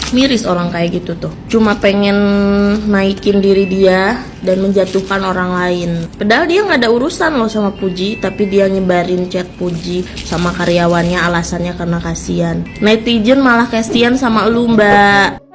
Miris orang kayak gitu tuh, cuma pengen naikin diri dia dan menjatuhkan orang lain. Padahal dia nggak ada urusan loh sama Puji, tapi dia nyebarin chat Puji sama karyawannya alasannya karena kasihan. Netizen malah kasihan sama lu, Mbak.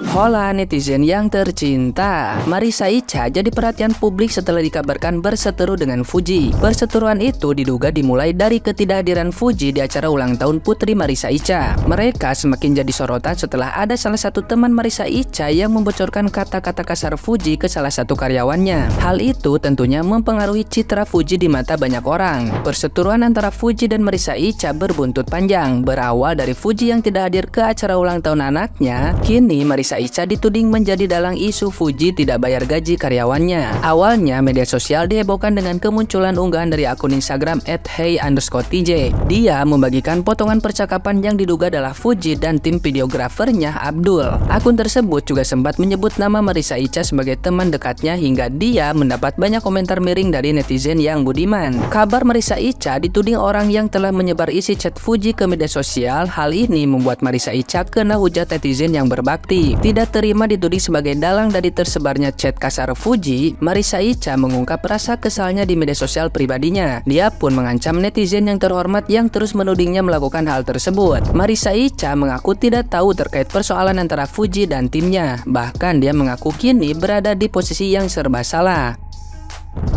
Hola netizen yang tercinta, Marissa Icha jadi perhatian publik setelah dikabarkan berseteru dengan Fuji. Perseteruan itu diduga dimulai dari ketidakhadiran Fuji di acara ulang tahun putri Marissa Icha. Mereka semakin jadi sorotan setelah ada salah satu teman Marissa Icha yang membocorkan kata-kata kasar Fuji ke salah satu karyawannya. Hal itu tentunya mempengaruhi citra Fuji di mata banyak orang. Perseteruan antara Fuji dan Marissa Icha berbuntut panjang, berawal dari Fuji yang tidak hadir ke acara ulang tahun anaknya. Kini Marissa Icha dituding menjadi dalang isu Fuji tidak bayar gaji karyawannya. Awalnya media sosial dihebohkan dengan kemunculan unggahan dari akun Instagram @hey_tj. Dia membagikan potongan percakapan yang diduga adalah Fuji dan tim videografernya Abdul. Akun tersebut juga sempat menyebut nama Marissa Icha sebagai teman dekatnya hingga dia mendapat banyak komentar miring dari netizen yang budiman. Kabar Marissa Icha dituding orang yang telah menyebar isi chat Fuji ke media sosial. Hal ini membuat Marissa Icha kena hujat netizen yang berbakti. Tidak terima dituding sebagai dalang dari tersebarnya chat kasar Fuji, Marissa Icha mengungkap rasa kesalnya di media sosial pribadinya. Dia pun mengancam netizen yang terhormat yang terus menudingnya melakukan hal tersebut. Marissa Icha mengaku tidak tahu terkait persoalan antara Fuji dan timnya. Bahkan dia mengaku kini berada di posisi yang serba salah.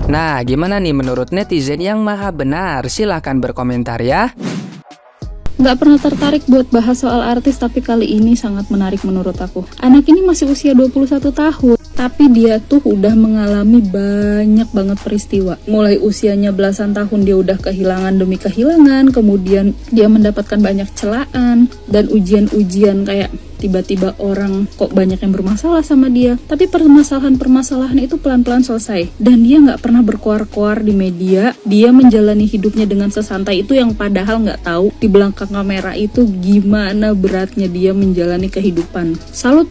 Nah, gimana nih menurut netizen yang maha benar? Silahkan berkomentar ya. Gak pernah tertarik buat bahas soal artis, tapi kali ini sangat menarik menurut aku. Anak ini masih usia 21 tahun, tapi dia tuh udah mengalami banyak banget peristiwa. Mulai usianya belasan tahun dia udah kehilangan demi kehilangan, kemudian dia mendapatkan banyak celaan dan ujian-ujian kayak tiba-tiba orang kok banyak yang bermasalah sama dia, tapi permasalahan-permasalahan itu pelan-pelan selesai dan dia nggak pernah berkoar-koar di media. Dia menjalani hidupnya dengan sesantai itu, yang padahal nggak tahu di belakang kamera itu gimana beratnya dia menjalani kehidupan. Salut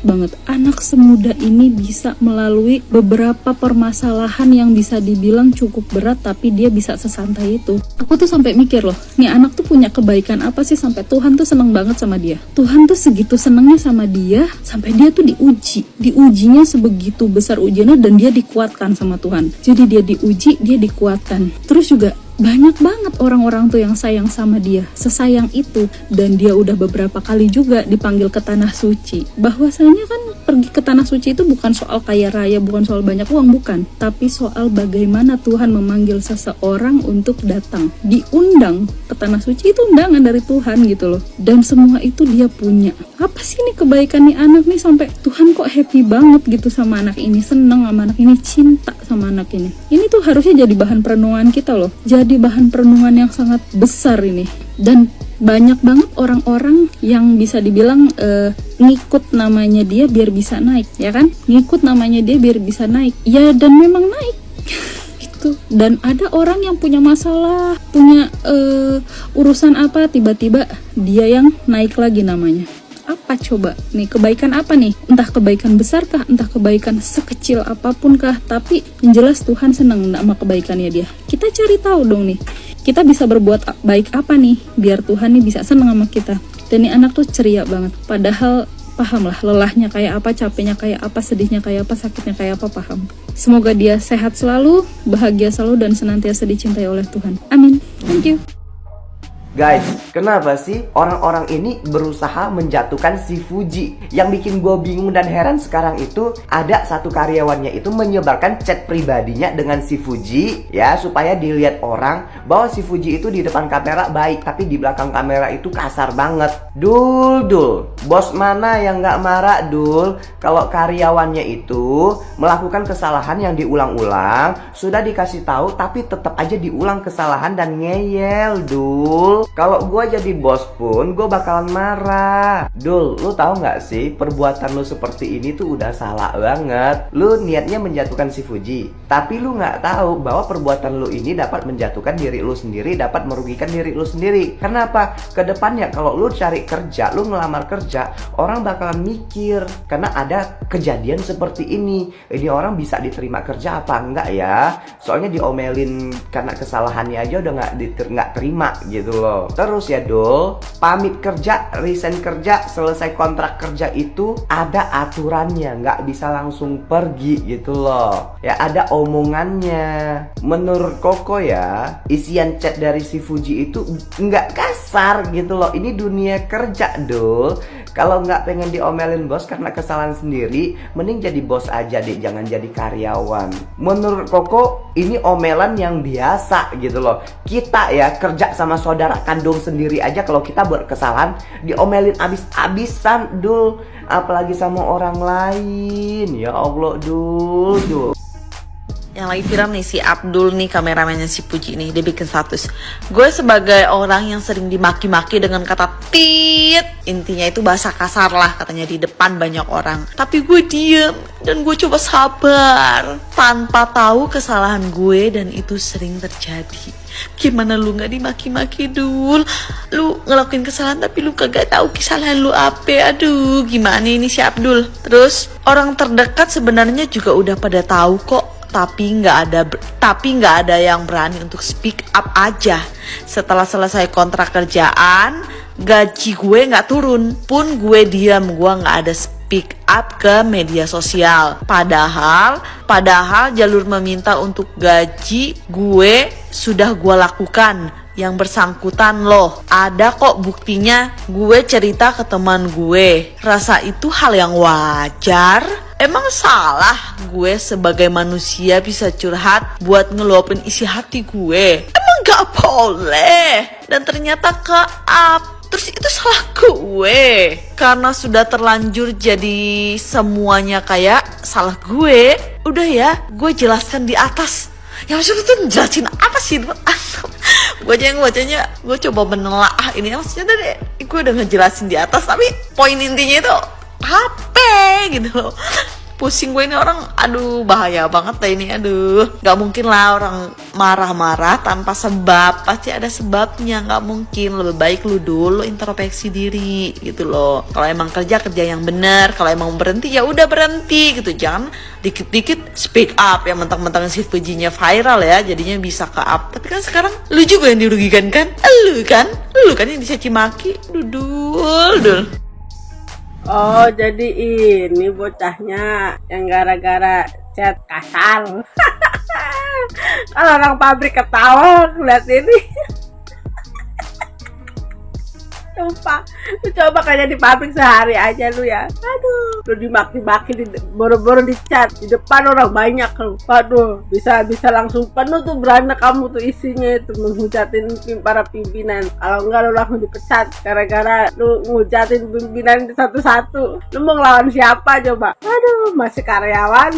banget, anak semuda ini bisa melalui beberapa permasalahan yang bisa dibilang cukup berat, tapi dia bisa sesantai itu. Aku tuh sampai mikir loh, nih anak tuh punya kebaikan apa sih sampai Tuhan tuh seneng banget sama dia. Tuhan tuh segitu senengnya sama dia sampai dia tuh diujinya sebegitu besar ujiannya dan dia dikuatkan sama Tuhan. Jadi dia diuji, dia dikuatkan. Terus juga banyak banget orang-orang tuh yang sayang sama dia, sesayang itu, dan dia udah beberapa kali juga dipanggil ke tanah suci. Bahwasanya kan pergi ke tanah suci itu bukan soal kaya raya, bukan soal banyak uang, bukan, tapi soal bagaimana Tuhan memanggil seseorang untuk datang, diundang ke tanah suci. Itu undangan dari Tuhan gitu loh, dan semua itu dia punya. Apa sih nih kebaikan nih anak nih sampai Tuhan kok happy banget gitu sama anak ini, seneng sama anak ini, cinta sama anak ini. Ini tuh harusnya jadi bahan perenungan kita loh, jadi bahan perenungan yang sangat besar ini. Dan banyak banget orang-orang yang bisa dibilang ngikut namanya dia biar bisa naik, ya kan? Ngikut namanya dia biar bisa naik. Ya, dan memang naik gitu. Dan ada orang yang punya masalah, punya urusan apa, tiba-tiba dia yang naik lagi namanya. Apa coba nih, kebaikan apa nih? Entah kebaikan besar kah, entah kebaikan sekecil apapun kah, tapi yang jelas Tuhan senang sama kebaikannya dia. Kita cari tahu dong nih, kita bisa berbuat baik apa nih biar Tuhan nih bisa senang sama kita. Dan ini anak tuh ceria banget, padahal paham lah lelahnya kayak apa, capeknya kayak apa, sedihnya kayak apa, sakitnya kayak apa, paham. Semoga dia sehat selalu, bahagia selalu, dan senantiasa dicintai oleh Tuhan. Amin. Thank you. Guys, kenapa sih orang-orang ini berusaha menjatuhkan si Fuji? Yang bikin gue bingung dan heran sekarang itu, ada satu karyawannya itu menyebarkan chat pribadinya dengan si Fuji, ya, supaya dilihat orang bahwa si Fuji itu di depan kamera baik, tapi di belakang kamera itu kasar banget. Dul, bos mana yang gak marah, Dul? Kalau karyawannya itu melakukan kesalahan yang diulang-ulang, sudah dikasih tahu tapi tetap aja diulang kesalahan dan ngeyel, Dul. Kalau gue jadi bos pun gue bakalan marah. Dul, lu tahu nggak sih perbuatan lu seperti ini tuh udah salah banget. Lu niatnya menjatuhkan si Fuji, tapi lu nggak tahu bahwa perbuatan lu ini dapat menjatuhkan diri lu sendiri, dapat merugikan diri lu sendiri. Kenapa? Kedepannya kalau lu cari kerja, lu ngelamar kerja, orang bakalan mikir karena ada kejadian seperti ini. Ini orang bisa diterima kerja apa enggak ya? Soalnya diomelin karena kesalahannya aja udah nggak terima gitu loh. loh. Terus ya Dul, pamit kerja, resign kerja, selesai kontrak kerja itu ada aturannya, nggak bisa langsung pergi gitu loh. Ya ada omongannya. Menurut Koko ya, isian chat dari si Fuji itu nggak kasar gitu loh. Ini dunia kerja Dul. Kalau nggak pengen diomelin bos karena kesalahan sendiri, mending jadi bos aja deh, jangan jadi karyawan. Menurut Koko, ini omelan yang biasa gitu loh. Kita ya kerja sama saudara kandung sendiri aja, kalau kita buat kesalahan diomelin abis-abisan Dul, apalagi sama orang lain. Ya Allah Dul. Yang lagi viral nih si Abdul nih, kameramennya si Puji nih, dia bikin status, gue sebagai orang yang sering dimaki-maki dengan kata tit, intinya itu bahasa kasar lah katanya di depan banyak orang, tapi gue diem dan gue coba sabar tanpa tahu kesalahan gue dan itu sering terjadi. Gimana lu gak dimaki-maki Dul? Lu ngelakuin kesalahan tapi lu kagak tahu kesalahan lu apa. Aduh, gimana ini si Abdul. Terus orang terdekat sebenarnya juga udah pada tahu kok, tapi nggak ada yang berani untuk speak up aja. Setelah selesai kontrak kerjaan, gaji gue nggak turun pun gue diam, gue nggak ada speak up ke media sosial. Padahal jalur meminta untuk gaji gue sudah gue lakukan. Yang bersangkutan loh, ada kok buktinya. Gue cerita ke teman gue, rasa itu hal yang wajar. Emang salah gue sebagai manusia bisa curhat buat ngeluapin isi hati gue? Emang gak boleh? Dan ternyata terus itu salah gue. Karena sudah terlanjur jadi semuanya kayak salah gue. Udah ya, gue jelaskan di atas. Yang maksudnya tuh jelasin apa sih? Gue aja yang bacanya, gue coba menelaah ini. Maksudnya tadi gue udah ngejelasin di atas, tapi poin intinya itu apa gitu loh. Pusing gue ini orang, aduh bahaya banget lah ini, aduh. Gak mungkin lah orang marah-marah tanpa sebab, pasti ada sebabnya, gak mungkin. Lebih baik lu dulu introspeksi diri gitu loh. Kalau emang kerja yang bener, kalau emang berhenti ya udah berhenti gitu. Jangan dikit-dikit speak up, ya mentang-mentang si Fujinya viral ya, jadinya bisa ke up. Tapi kan sekarang lu juga yang dirugikan kan? Lu kan yang dicaci maki, Dul. Oh, jadi ini bocahnya yang gara-gara chat kasar. Kalau orang pabrik ketawa lihat ini. Sumpah, lu coba kayak di pabrik sehari aja lu ya. Aduh, lu dimaki-maki, boro-boro di chat di depan orang banyak lu. Waduh, bisa langsung penuh tuh beranda kamu tuh isinya itu menghujatin para pimpinan. Kalau enggak lu langsung dipecat gara-gara lu ngujatin pimpinan satu-satu. Lu mau ngelawan siapa coba? Aduh, masih karyawan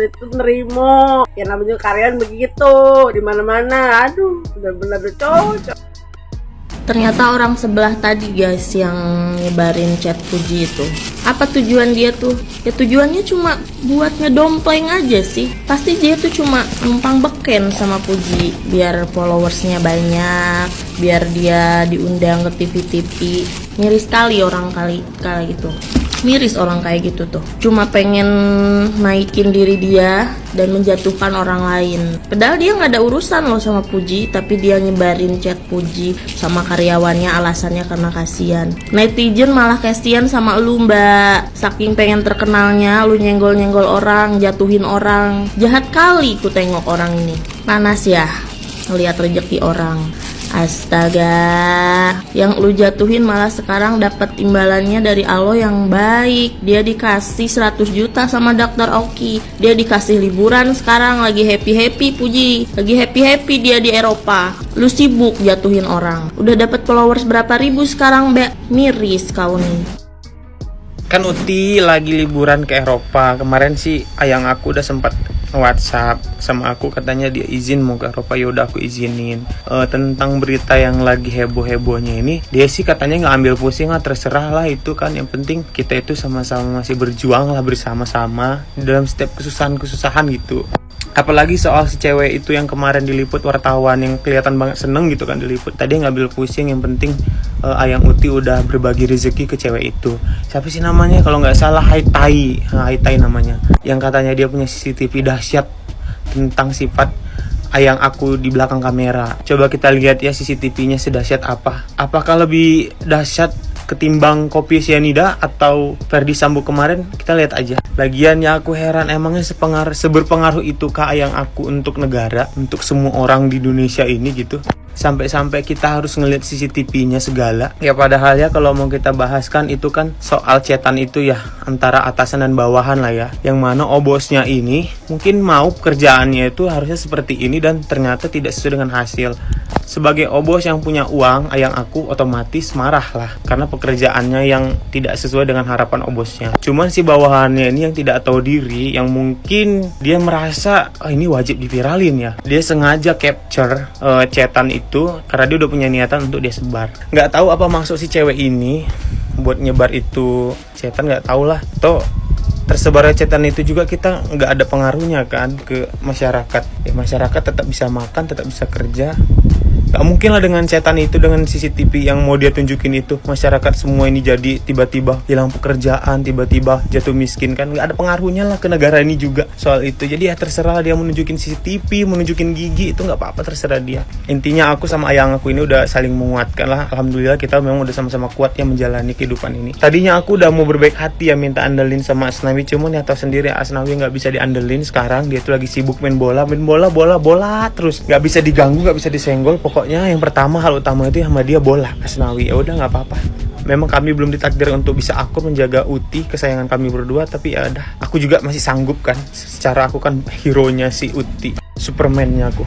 itu nerimo. Ya namanya karyawan begitu di mana-mana. Aduh, benar-benar cocok. Ternyata orang sebelah tadi guys yang nyebarin chat Fuji itu, apa tujuan dia tuh? Ya tujuannya cuma buat ngedompleng aja sih. Pasti dia tuh cuma numpang beken sama Fuji biar followersnya banyak, biar dia diundang ke TV-TV. Miris kali orang kali gitu. Miris orang kayak gitu tuh, cuma pengen naikin diri dia dan menjatuhkan orang lain. Padahal dia nggak ada urusan loh sama Fuji, tapi dia nyebarin chat Fuji sama karyawannya alasannya karena kasihan. Netizen malah kasihan sama lu mbak, saking pengen terkenalnya lu nyenggol-nyenggol orang, jatuhin orang. Jahat kali ku tengok orang ini. Panas ya ngeliat rezeki orang. Astaga, yang lu jatuhin malah sekarang dapat imbalannya dari Allah yang baik. Dia dikasih 100 juta sama Dr. Oki. Dia dikasih liburan sekarang, lagi happy-happy Puji. Lagi happy-happy dia di Eropa. Lu sibuk jatuhin orang. Udah dapat followers berapa ribu sekarang, Mbak? Miris kau nih. Kan Uti lagi liburan ke Eropa. Kemarin sih ayang aku udah sempat WhatsApp sama aku, katanya dia izin mau ke Eropa. Yaudah aku izinin. Tentang berita yang lagi heboh-hebohnya ini, dia sih katanya nggak ambil pusing lah, terserah lah itu kan. Yang penting kita itu sama-sama masih berjuang lah bersama-sama dalam setiap kesusahan gitu. Apalagi soal si cewek itu yang kemarin diliput wartawan, yang kelihatan banget seneng gitu kan diliput. Tadi ngambil pusing, yang penting ayang Uti udah berbagi rezeki ke cewek itu. Siapa sih namanya? Kalau nggak salah Haitai namanya. Yang katanya dia punya CCTV dahsyat tentang sifat ayang aku di belakang kamera. Coba kita lihat ya CCTV-nya sedahsyat apa. Apakah lebih dahsyat ketimbang kopi sianida atau Ferdi Sambo kemarin? Kita lihat aja. Lagian ya aku heran, emangnya seberpengaruh itu kah ayang aku untuk negara, untuk semua orang di Indonesia ini gitu. Sampai-sampai kita harus ngeliat CCTV-nya segala. Ya padahal ya kalau mau kita bahaskan itu kan soal chatan itu ya antara atasan dan bawahan lah ya. Yang mana bosnya ini mungkin mau pekerjaannya itu harusnya seperti ini dan ternyata tidak sesuai dengan hasil. Sebagai obos yang punya uang, ayang aku otomatis marah lah karena pekerjaannya yang tidak sesuai dengan harapan obosnya. Cuman si bawahannya ini yang tidak tahu diri, yang mungkin dia merasa ini wajib diviralin ya. Dia sengaja capture chatan itu karena dia udah punya niatan untuk dia sebar. Nggak tahu apa maksud si cewek ini buat nyebar itu chatan, nggak tahu lah. Toh tersebarnya chatan itu juga kita nggak ada pengaruhnya kan ke masyarakat. Ya masyarakat tetap bisa makan, tetap bisa kerja. Gak mungkin lah dengan chatan itu, dengan CCTV yang mau dia tunjukin itu, masyarakat semua ini jadi tiba-tiba hilang pekerjaan, tiba-tiba jatuh miskin kan. Gak ada pengaruhnya lah ke negara ini juga soal itu. Jadi ya terserah dia mau nunjukin CCTV, mau nunjukin gigi, itu gak apa-apa, terserah dia. Intinya aku sama ayang aku ini udah saling menguatkan lah. Alhamdulillah kita memang udah sama-sama kuat ya menjalani kehidupan ini. Tadinya aku udah mau berbaik hati ya minta andelin sama Asnawi, cuman ya tau sendiri Asnawi gak bisa diandelin sekarang. Dia tuh lagi sibuk main bola terus. Gak bisa diganggu, gak bisa disenggol. Pokoknya yang pertama, hal utama itu sama dia bola, Asnawi. Ya udah nggak apa-apa. Memang kami belum ditakdir untuk bisa akur menjaga Uti, kesayangan kami berdua, tapi ya udah. Aku juga masih sanggup kan. Secara aku kan hero-nya si Uti, Superman-nya aku.